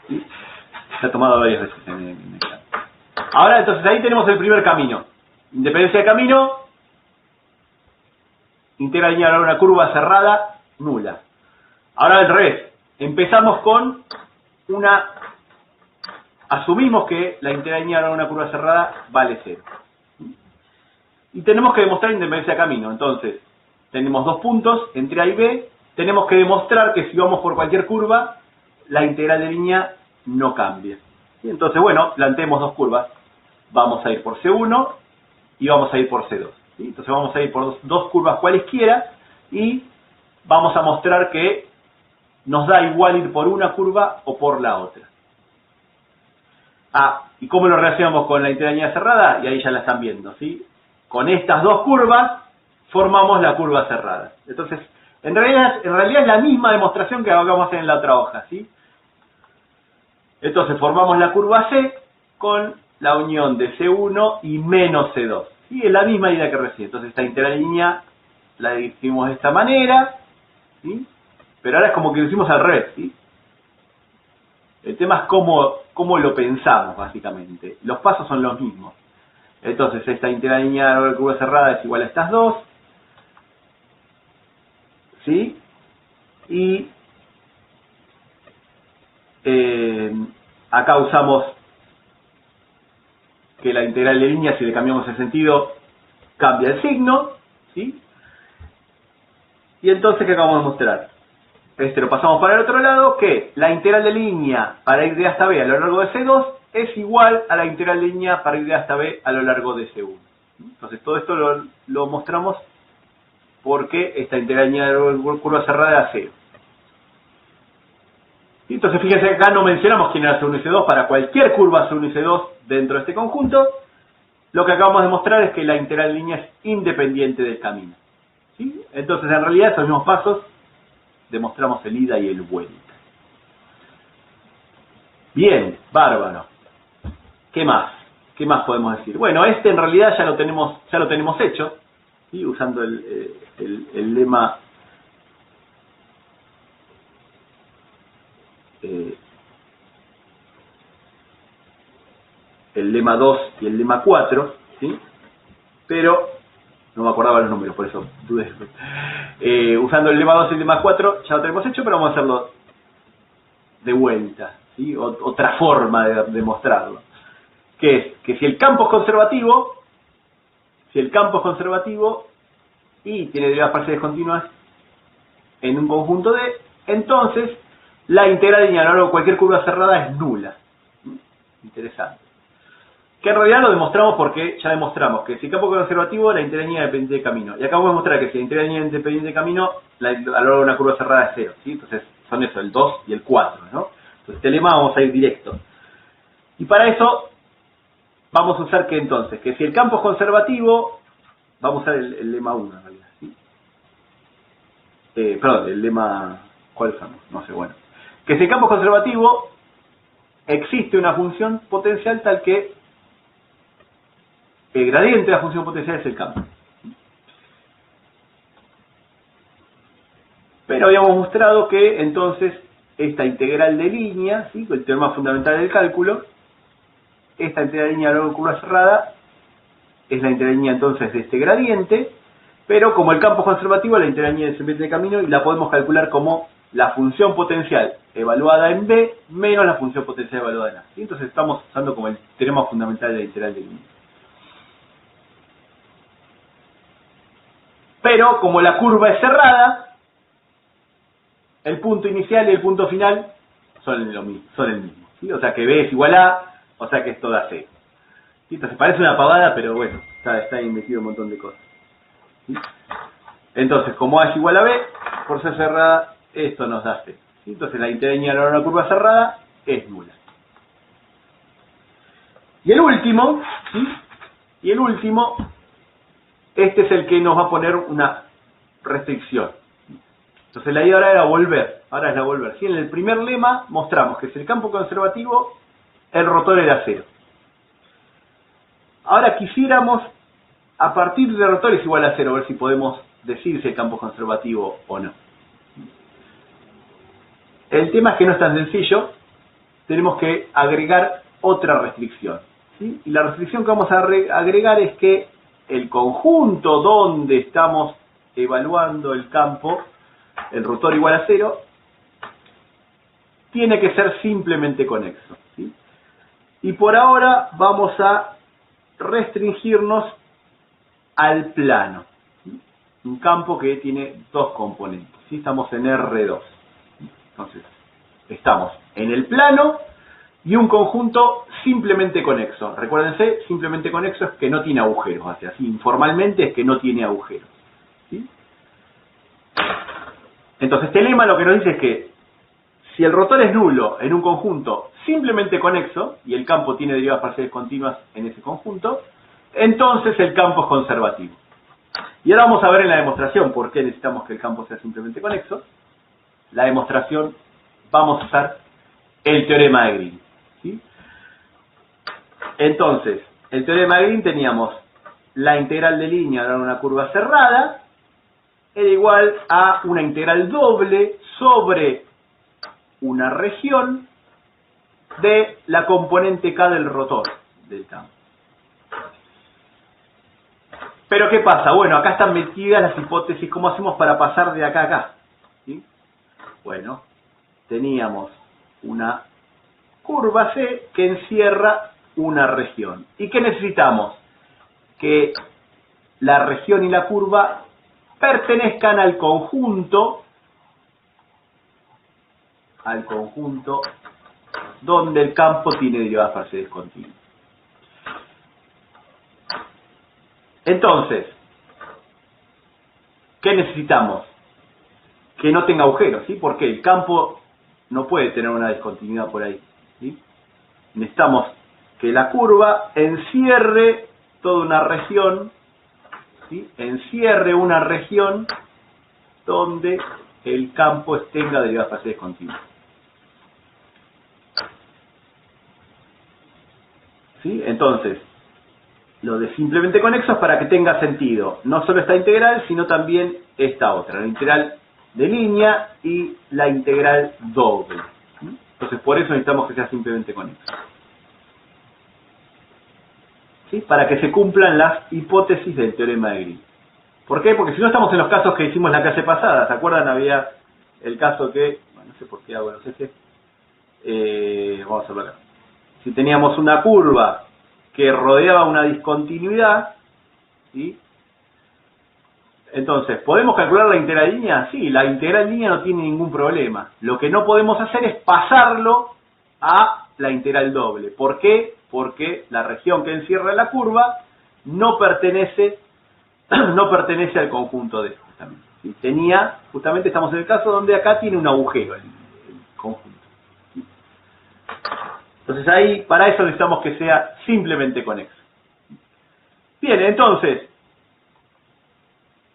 ¿Sí? Se ha tomado varias veces en examen. Ahora entonces ahí tenemos el primer camino. Independencia de camino, integral lineal a una curva cerrada, nula. Ahora al revés. Empezamos con asumimos que la integral lineal a una curva cerrada vale 0. Y tenemos que demostrar independencia de camino. Entonces, tenemos dos puntos entre A y B. Tenemos que demostrar que si vamos por cualquier curva, la integral de línea no cambia. ¿Sí? Entonces, bueno, planteemos dos curvas. Vamos a ir por C1 y vamos a ir por C2. ¿Sí? Entonces vamos a ir por dos curvas cualesquiera y vamos a mostrar que nos da igual ir por una curva o por la otra. Ah, ¿y cómo lo relacionamos con la integral lineal cerrada? Y ahí ya la están viendo, ¿sí? Con estas dos curvas formamos la curva cerrada. Entonces, en realidad es la misma demostración que vamos a hacer en la otra hoja, ¿sí? Entonces, formamos la curva C con la unión de C1 y menos C2. ¿Sí? Es la misma idea que recién. Entonces, esta integral línea la hicimos de esta manera, ¿sí? Pero ahora es como que lo hicimos al revés, ¿sí? El tema es cómo lo pensamos, básicamente. Los pasos son los mismos. Entonces, esta integral lineal de la curva cerrada es igual a estas dos, ¿sí? Y acá usamos que la integral de línea, si le cambiamos el sentido, cambia el signo, ¿sí? Y entonces, ¿qué acabamos de mostrar? este lo pasamos para el otro lado, que la integral de línea para ir de A hasta B a lo largo de C2 es igual a la integral de línea para ir de A hasta B a lo largo de C1. Entonces todo esto lo mostramos porque esta integral de línea de curva cerrada era 0. Y entonces fíjense que acá no mencionamos quién era C1 y C2 para cualquier curva C1 y C2 dentro de este conjunto. Lo que acabamos de mostrar es que la integral de línea es independiente del camino. ¿Sí? Entonces en realidad esos mismos pasos demostramos el ida y el vuelta. Bien, bárbaro. ¿Qué más? ¿Qué más podemos decir? Bueno, este en realidad ya lo tenemos hecho, ¿sí? Usando el lema el lema 2 y el lema 4, ¿sí? Pero no me acordaba los números, por eso dudé. Usando el lema 2 y el lema 4 ya lo tenemos hecho, pero vamos a hacerlo de vuelta, ¿sí? Otra forma de mostrarlo, que es que si el campo es conservativo, y tiene derivadas parciales continuas en un conjunto D, entonces la integral de línea a lo largo de cualquier curva cerrada es nula. Interesante. Que en realidad lo demostramos porque ya demostramos que si el campo es conservativo, la integral de línea independiente de camino. Y acá vamos a mostrar que si la integral de línea independiente de camino, a lo largo de una curva cerrada es 0. ¿Sí? Entonces son eso, el 2 y el 4, ¿no? Entonces este lema vamos a ir directo. Y para eso vamos a usar que entonces, que si el campo es conservativo, vamos a usar el lema 1 en realidad. ¿Sí? Perdón, el lema... ¿Cuál usamos? No sé, bueno. Que si el campo es conservativo, existe una función potencial tal que el gradiente de la función potencial es el campo. Pero habíamos mostrado que entonces esta integral de línea, ¿sí? El teorema fundamental del cálculo, esta integral de línea a lo largo de curva cerrada es la integral de línea entonces de este gradiente, pero como el campo es conservativo, la integral de línea es independiente de camino y la podemos calcular como la función potencial evaluada en B menos la función potencial evaluada en A. ¿Sí? Entonces estamos usando como el teorema fundamental de la integral de línea. Pero como la curva es cerrada, el punto inicial y el punto final son el mismo. ¿Sí? O sea que B es igual a, o sea que esto da C. ¿Sí? Entonces parece una pavada, pero bueno, está ahí metido un montón de cosas. ¿Sí? Entonces, como A es igual a B, por ser cerrada, esto nos da C. ¿Sí? Entonces la integral de una curva cerrada es nula. Y el último, este es el que nos va a poner una restricción. Entonces la idea ahora era volver, ahora es la volver. ¿Sí? En el primer lema mostramos que si el campo conservativo, el rotor era 0. Ahora quisiéramos, a partir de rotor es igual a 0, a ver si podemos decir si el campo es conservativo o no. El tema es que no es tan sencillo, tenemos que agregar otra restricción. ¿Sí? Y la restricción que vamos a agregar es que el conjunto donde estamos evaluando el campo, el rotor igual a 0, tiene que ser simplemente conexo. ¿Sí? Y por ahora vamos a restringirnos al plano. ¿Sí? Un campo que tiene dos componentes. ¿Sí? Estamos en R2. Entonces, estamos en el plano y un conjunto simplemente conexo. Recuérdense, simplemente conexo es que no tiene agujeros. Así informalmente es que no tiene agujeros. ¿Sí? Entonces, este lema lo que nos dice es que si el rotor es nulo en un conjunto simplemente conexo, y el campo tiene derivadas parciales continuas en ese conjunto, entonces el campo es conservativo. Y ahora vamos a ver en la demostración por qué necesitamos que el campo sea simplemente conexo. La demostración, vamos a usar el teorema de Green. ¿Sí? Entonces, el teorema de Green teníamos la integral de línea de una curva cerrada era igual a una integral doble sobre una región de la componente K del rotor del campo. Pero ¿qué pasa? Bueno, acá están metidas las hipótesis. ¿Cómo hacemos para pasar de acá a acá? ¿Sí? Bueno, teníamos una curva C que encierra una región. ¿Y qué necesitamos? Que la región y la curva pertenezcan al conjunto al conjunto donde el campo tiene derivadas parciales continuas. Entonces, ¿qué necesitamos? Que no tenga agujeros, ¿sí? Porque el campo no puede tener una discontinuidad por ahí, ¿sí? Necesitamos que la curva encierre toda una región, ¿sí? Encierre una región donde el campo tenga derivadas parciales continuas. ¿Sí? Entonces, lo de simplemente conexo es para que tenga sentido, no solo esta integral, sino también esta otra, la integral de línea y la integral doble. ¿Sí? Entonces, por eso necesitamos que sea simplemente conexo. ¿Sí? Para que se cumplan las hipótesis del teorema de Green. ¿Por qué? Porque si no estamos en los casos que hicimos la clase pasada. ¿Se acuerdan? Había el caso que, bueno, no sé por qué hago los ejes. Vamos a hacerlo acá. Si teníamos una curva que rodeaba una discontinuidad, ¿sí? Entonces, ¿podemos calcular la integral de línea? Sí, la integral de línea no tiene ningún problema. Lo que no podemos hacer es pasarlo a la integral doble. ¿Por qué? Porque la región que encierra la curva no pertenece al conjunto D, justamente. ¿Sí? Justamente estamos en el caso donde acá tiene un agujero el conjunto. ¿Sí? Entonces ahí, para eso necesitamos que sea simplemente conexo. Bien, entonces,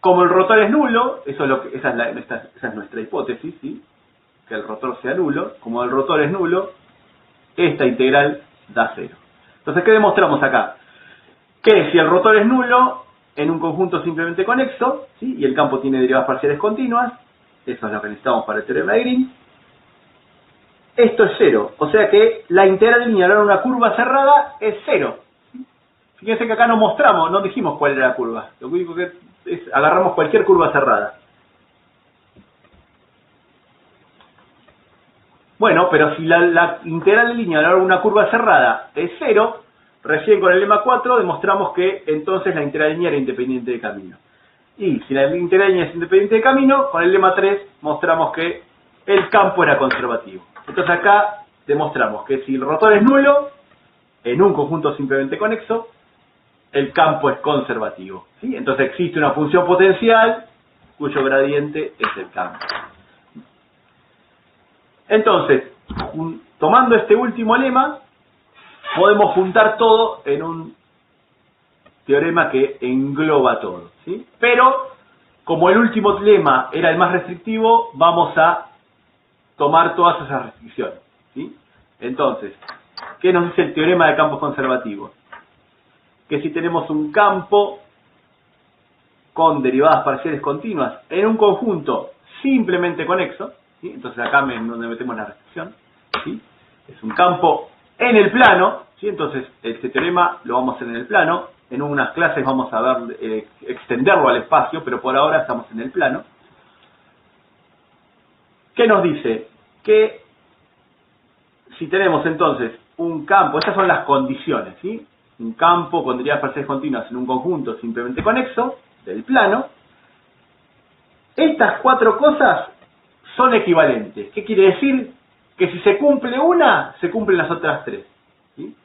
como el rotor es nulo, esa es nuestra hipótesis, ¿sí? Que el rotor sea nulo. Como el rotor es nulo, esta integral da 0. Entonces, ¿qué demostramos acá? Que si el rotor es nulo en un conjunto simplemente conexo, ¿sí? Y el campo tiene derivadas parciales continuas, eso es lo que necesitamos para el teorema de Green, esto es 0. O sea que la integral lineal en una curva cerrada es 0. Fíjense que acá no dijimos cuál era la curva. Lo único que es, agarramos cualquier curva cerrada. Bueno, pero si la integral lineal en una curva cerrada es 0, recién con el lema 4 demostramos que entonces la integral lineal era independiente de camino. Y si la integral lineal es independiente de camino, con el lema 3 mostramos que el campo era conservativo. Entonces acá demostramos que si el rotor es nulo, en un conjunto simplemente conexo, el campo es conservativo. ¿Sí? Entonces existe una función potencial cuyo gradiente es el campo. Entonces, tomando este último lema, podemos juntar todo en un teorema que engloba todo, ¿sí? Pero, como el último lema era el más restrictivo, vamos a tomar todas esas restricciones, ¿sí? Entonces, ¿qué nos dice el teorema de campos conservativos? Que si tenemos un campo con derivadas parciales continuas en un conjunto simplemente conexo, ¿sí? Entonces acá donde metemos la restricción, ¿sí? Es un campo en el plano, ¿sí? Entonces este teorema lo vamos a hacer en el plano. En unas clases vamos a ver extenderlo al espacio, pero por ahora estamos en el plano. ¿Qué nos dice? Que si tenemos entonces un campo, estas son las condiciones, ¿sí? Un campo con derivadas parciales continuas en un conjunto simplemente conexo del plano, estas 4 cosas son equivalentes. ¿Qué quiere decir? Que si se cumple una, se cumplen las otras 3. ¿Sí?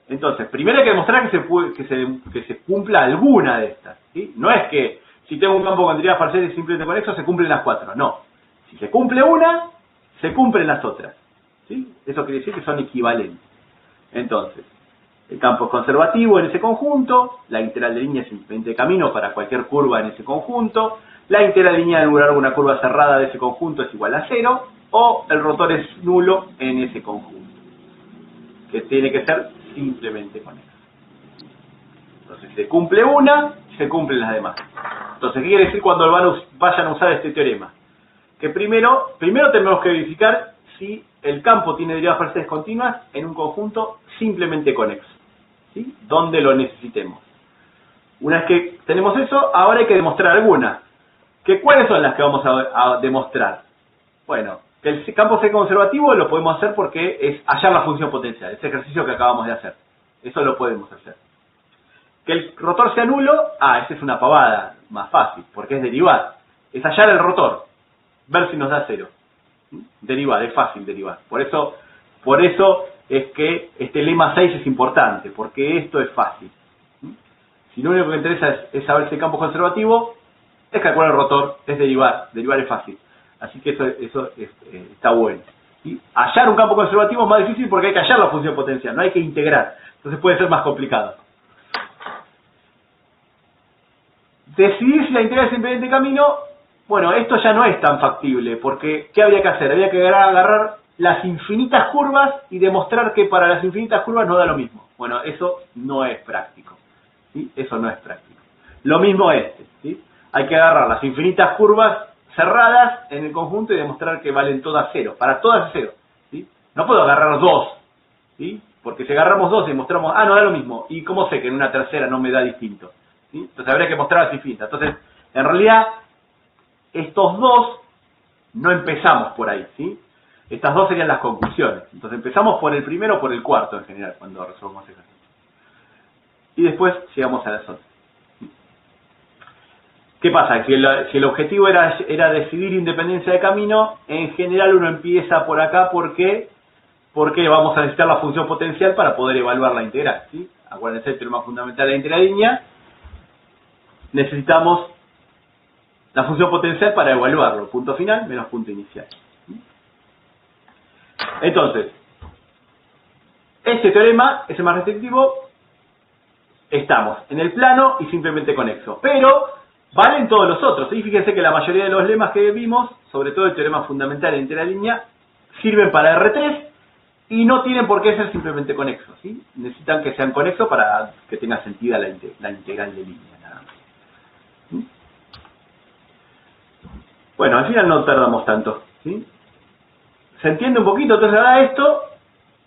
Entonces, primero hay que demostrar que se cumpla alguna de estas. ¿Sí? No es que si tengo un campo con derivadas parciales simplemente conexo, se cumplen las 4. No. Si se cumple una, se cumplen las otras. ¿Sí? Eso quiere decir que son equivalentes. Entonces, el campo es conservativo en ese conjunto, la integral de línea es simplemente de camino para cualquier curva en ese conjunto, la integral de línea de una curva cerrada de ese conjunto es igual a 0, o el rotor es nulo en ese conjunto, que tiene que ser simplemente conexo. Entonces, se cumple una, se cumplen las demás. Entonces, ¿qué quiere decir cuando vayan a usar este teorema? Que primero tenemos que verificar si el campo tiene derivadas parciales continuas en un conjunto simplemente conexo, ¿sí? Donde lo necesitemos. Una vez que tenemos eso, ahora hay que demostrar algunas. ¿Cuáles son las que vamos a demostrar? Bueno, que el campo sea conservativo lo podemos hacer porque es hallar la función potencial, ese ejercicio que acabamos de hacer. Eso lo podemos hacer. Que el rotor sea nulo, esa es una pavada, más fácil, porque es derivar. Es hallar el rotor, ver si nos da 0. ¿sí? Derivar, es fácil derivar. Por eso es que este lema 6 es importante, porque esto es fácil. ¿Sí? Si lo único que interesa es saber si el campo es conservativo, es calcular el rotor, es derivar es fácil. Así que eso está bueno. ¿Sí? Hallar un campo conservativo es más difícil porque hay que hallar la función potencial, no hay que integrar. Entonces puede ser más complicado. Decidir si la integral es independiente de camino, bueno, esto ya no es tan factible, porque ¿qué había que hacer? Había que agarrar las infinitas curvas y demostrar que para las infinitas curvas no da lo mismo. Bueno, eso no es práctico. ¿Sí? Eso no es práctico. Lo mismo ¿sí? Hay que agarrar las infinitas curvas cerradas en el conjunto y demostrar que valen todas cero. Para todas es cero. ¿Sí? No puedo agarrar dos, ¿sí? Porque si agarramos dos y demostramos, no da lo mismo. ¿Y cómo sé que en una tercera no me da distinto? ¿Sí? Entonces habría que mostrar las infinitas. Entonces, en realidad, estos dos no empezamos por ahí, ¿sí? Estas dos serían las conclusiones. Entonces empezamos por el primero o por el cuarto en general, cuando resolvemos ejercicios. Y después llegamos a las otras. ¿Qué pasa? Si el objetivo era decidir independencia de camino, en general uno empieza por acá porque vamos a necesitar la función potencial para poder evaluar la integral, ¿sí? Acuérdense, el teorema fundamental de la integral de línea, necesitamos la función potencial para evaluarlo, punto final menos punto inicial. Entonces, este teorema es el más restrictivo, estamos en el plano y simplemente conexo, pero valen todos los otros. Y fíjense que la mayoría de los lemas que vimos, sobre todo el teorema fundamental de la integral de línea, sirven para R3 y no tienen por qué ser simplemente conexos, ¿sí? Necesitan que sean conexos para que tenga sentido la integral de línea, nada más. ¿Sí? Bueno, al final no tardamos tanto, ¿sí? ¿Se entiende un poquito? Entonces ahora esto,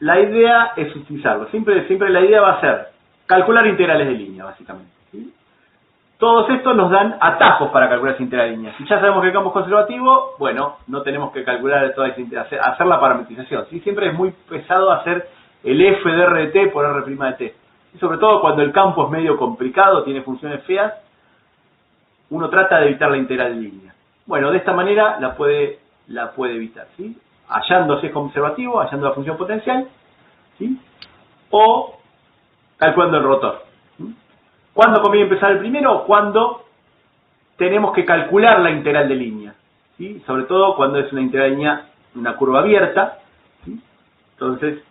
la idea es utilizarlo. Siempre la idea va a ser calcular integrales de línea, básicamente, ¿sí? Todos estos nos dan atajos para calcular esa integral de línea. Si ya sabemos que el campo es conservativo, bueno, no tenemos que calcular toda esa integral, hacer la parametrización, ¿sí? Siempre es muy pesado hacer el f de r de t por r' de t. Y sobre todo cuando el campo es medio complicado, tiene funciones feas, uno trata de evitar la integral de línea. Bueno, de esta manera la puede evitar, ¿sí? Hallando si es conservativo, hallando la función potencial, ¿sí? O calculando el rotor. ¿Sí? ¿Cuándo conviene empezar el primero? Cuando tenemos que calcular la integral de línea, ¿sí? Sobre todo cuando es una integral de línea, una curva abierta, ¿sí? Entonces,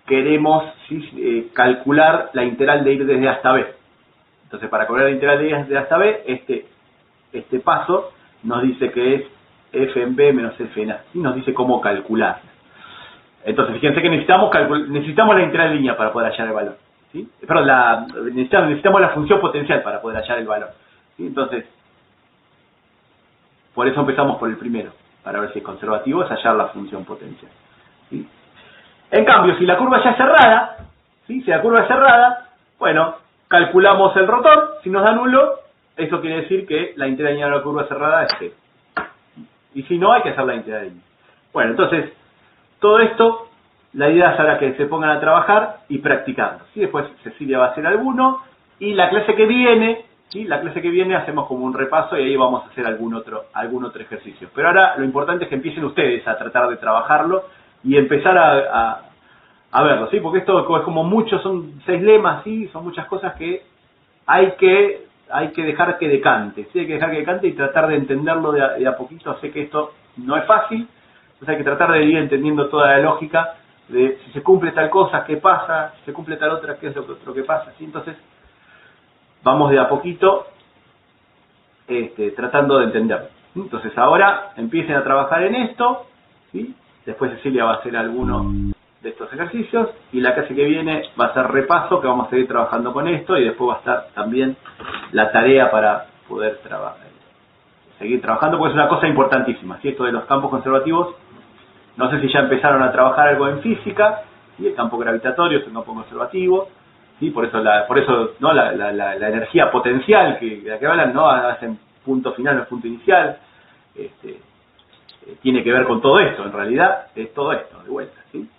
queremos, ¿sí? Calcular la integral de ir desde A hasta B. Entonces, para calcular la integral de ir desde A hasta B, este paso nos dice que es f en B menos f en A, y nos dice cómo calcular. Entonces, fíjense que necesitamos la integral de línea para poder hallar el valor, ¿sí? Perdón, necesitamos la función potencial para poder hallar el valor, ¿sí? Entonces, por eso empezamos por el primero, para ver si es conservativo, es hallar la función potencial, ¿sí? En cambio, si la curva ya es cerrada, ¿sí? Si la curva es cerrada, bueno, calculamos el rotor, si nos da nulo, eso quiere decir que la integral de línea de la curva cerrada es cero. Y si no, hay que hacer la integral de línea. Bueno, entonces, todo esto, la idea es ahora que se pongan a trabajar y practicarlo, ¿sí? Después Cecilia va a hacer alguno, y la clase que viene, ¿sí? La clase que viene hacemos como un repaso y ahí vamos a hacer algún otro ejercicio. Pero ahora lo importante es que empiecen ustedes a tratar de trabajarlo y empezar a verlo, ¿sí? Porque esto es como muchos, son 6 lemas, ¿sí? Son muchas cosas que hay que dejar que decante, ¿sí? Hay que dejar que decante y tratar de entenderlo de a poquito. Sé que esto no es fácil, entonces hay que tratar de ir entendiendo toda la lógica de si se cumple tal cosa, qué pasa, si se cumple tal otra, qué es lo que pasa, ¿sí? Entonces, vamos de a poquito tratando de entenderlo, ¿sí? Entonces ahora empiecen a trabajar en esto, ¿sí? Después Cecilia va a hacer alguno de estos ejercicios y la clase que viene va a ser repaso, que vamos a seguir trabajando con esto y después va a estar también la tarea para poder seguir trabajando, porque es una cosa importantísima, ¿sí? Esto de los campos conservativos, no sé si ya empezaron a trabajar algo en física, ¿sí? El campo gravitatorio es un campo conservativo, ¿sí? Por eso ¿no? la energía potencial de la que hablan, ¿no? Hacen punto final, no es punto inicial, tiene que ver con todo esto, en realidad es todo esto, de vuelta, ¿sí?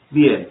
Bien.